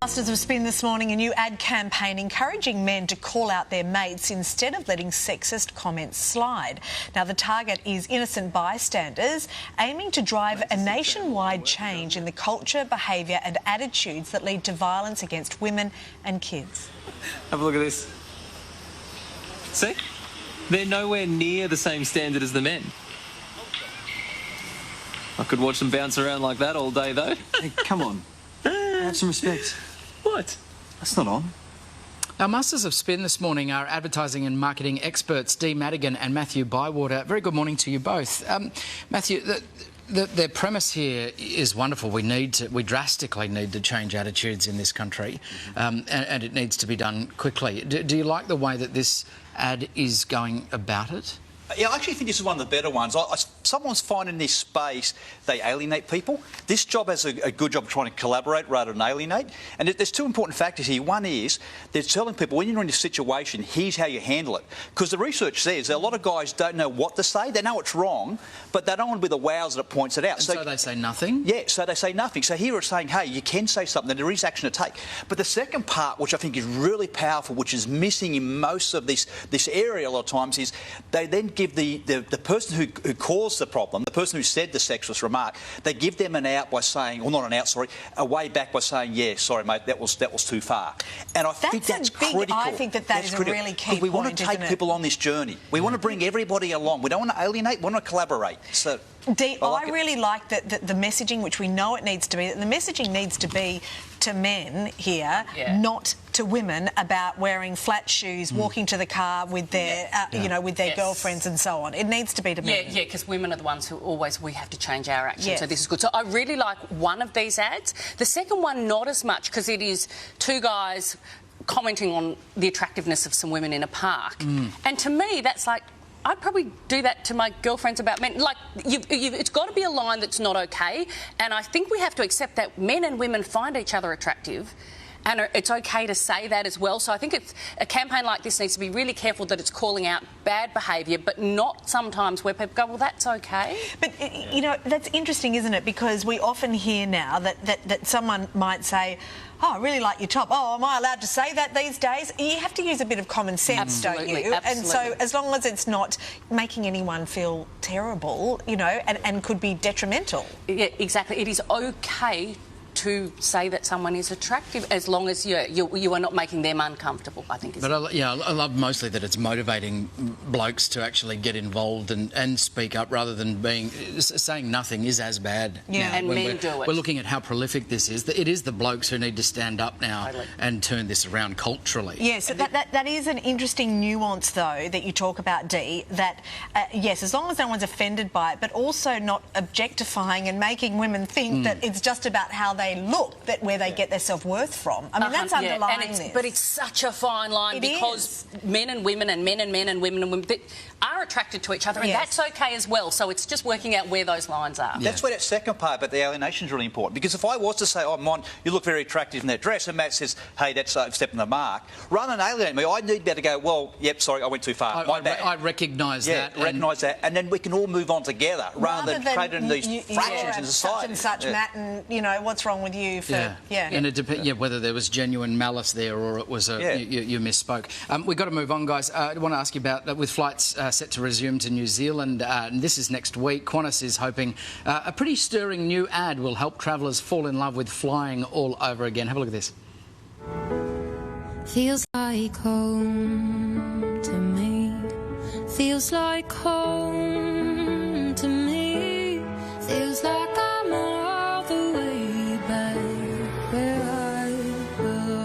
Masters of Spin this morning, a new ad campaign encouraging men to call out their mates instead of letting sexist comments slide. Now, the target is innocent bystanders, aiming to drive a nationwide change in the culture, behaviour and attitudes that lead to violence against women and kids. Have a look at this. See? They're nowhere near the same standard as the men. I could watch them bounce around like that all day, though. Hey, come on. Have some respect. What? That's not on. Our Masters of Spin this morning are advertising and marketing experts Dee Madigan and Matthew Bywater. Very good morning to you both. Matthew, the premise here is wonderful. We drastically need to change attitudes in this country, and it needs to be done quickly. Do you like the way that this ad is going about it? Yeah, I actually think this is one of the better ones. Someone's finding this space, they alienate people. This job has a good job of trying to collaborate rather than alienate. And there's two important factors here. One is they're telling people when you're in this situation, here's how you handle it. Because the research says that a lot of guys don't know what to say. They know it's wrong, but they don't want to be the wows that points it out. And so they say nothing? Yeah, so they say nothing. So here it's saying, hey, you can say something, and there is action to take. But the second part, which I think is really powerful, which is missing in most of this area a lot of times, is they then give the person who caused the problem, the person who said the sexist remark, they give them an out by saying, or not an out, sorry, a way back by saying, yeah, sorry, mate, that was too far. And I think that's critical. I think that is a really key point, we want to take people on this journey. We want to bring everybody along. We don't want to alienate, we want to collaborate. So, Dee, I really like the messaging, which we know it needs to be. The messaging needs to be to men here, not to women, about wearing flat shoes, walking to the car with their, with their girlfriends and so on. It needs to be to men. Yeah, because women are the ones who we have to change our action. So this is good. So I really like one of these ads. The second one, not as much, because it is two guys commenting on the attractiveness of some women in a park. And to me, that's like, I'd probably do that to my girlfriends about men. Like, it's got to be a line that's not okay, and I think we have to accept that men and women find each other attractive, and it's okay to say that as well. So I think a campaign like this needs to be really careful that it's calling out bad behaviour, but not sometimes where people go, well, that's okay. But, you know, that's interesting, isn't it? Because we often hear now that someone might say, oh, I really like your top. Oh, am I allowed to say that these days? You have to use a bit of common sense, don't you? Absolutely. And so as long as it's not making anyone feel terrible, you know, and could be detrimental. Yeah, exactly. It is okay to say that someone is attractive as long as you are not making them uncomfortable, I think. But I love mostly that it's motivating blokes to actually get involved and speak up rather than saying nothing is as bad. Yeah, now. and men do it. We're looking at how prolific this is. It is the blokes who need to stand up now and turn this around culturally. Yes, that is an interesting nuance, though, that you talk about, Dee, that, yes, as long as no one's offended by it, but also not objectifying and making women think that it's just about how they look, where they get their self-worth from. I mean, that's underlying this. But it's such a fine line because men and women and men and men and women and women are attracted to each other, and that's okay as well. So it's just working out where those lines are. That's where that second part about the alienation is really important, because if I was to say, oh, Mon, you look very attractive in that dress, and Matt says, hey, that's a step in the mark, rather than alienate me, I need to be able to go, well, yep, sorry, I went too far. I recognise that. Recognise that, and then we can all move on together, rather than creating these fractions in society. Such and such, Matt, and, you know, what's wrong with you for... And it depends, whether there was genuine malice there or it was you misspoke. We've got to move on, guys. I want to ask you about, with flights set to resume to New Zealand, and this is next week, Qantas is hoping a pretty stirring new ad will help travellers fall in love with flying all over again. Have a look at this. Feels like home to me. Feels like home to me. Feels like I'm all the way back where I belong.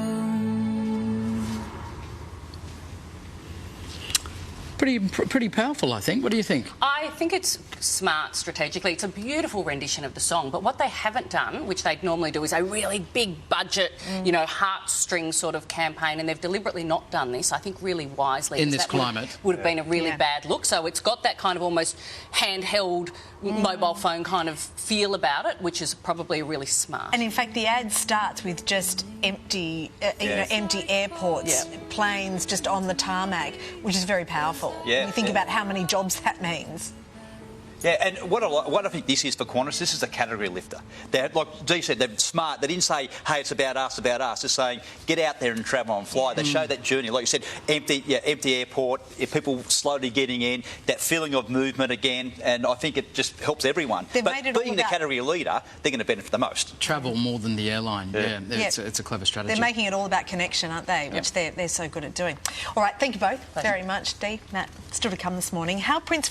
Pretty powerful, I think. What do you think? I think it's smart strategically. It's a beautiful rendition of the song, but what they haven't done, which they'd normally do, is a really big budget, you know, heartstring sort of campaign, and they've deliberately not done this, I think, really wisely. In this climate. Would have been a really bad look. So it's got that kind of almost handheld mobile phone kind of feel about it, which is probably really smart. And in fact, the ad starts with just empty, empty airports, planes just on the tarmac, which is very powerful. Yeah. When you think about how many jobs that means. Yeah, and what I think this is for Qantas, this is a category lifter. Like Dee said, they're smart. They didn't say, hey, it's about us. They're saying, get out there and travel and fly. They show that journey. Like you said, empty airport, people slowly getting in, that feeling of movement again, and I think it just helps everyone. But being the category leader, they're going to benefit the most. Travel more than the airline. Yeah. It's a clever strategy. They're making it all about connection, aren't they? Which they're so good at doing. All right, thank you both very much. Dee, Matt, still to come this morning. How Prince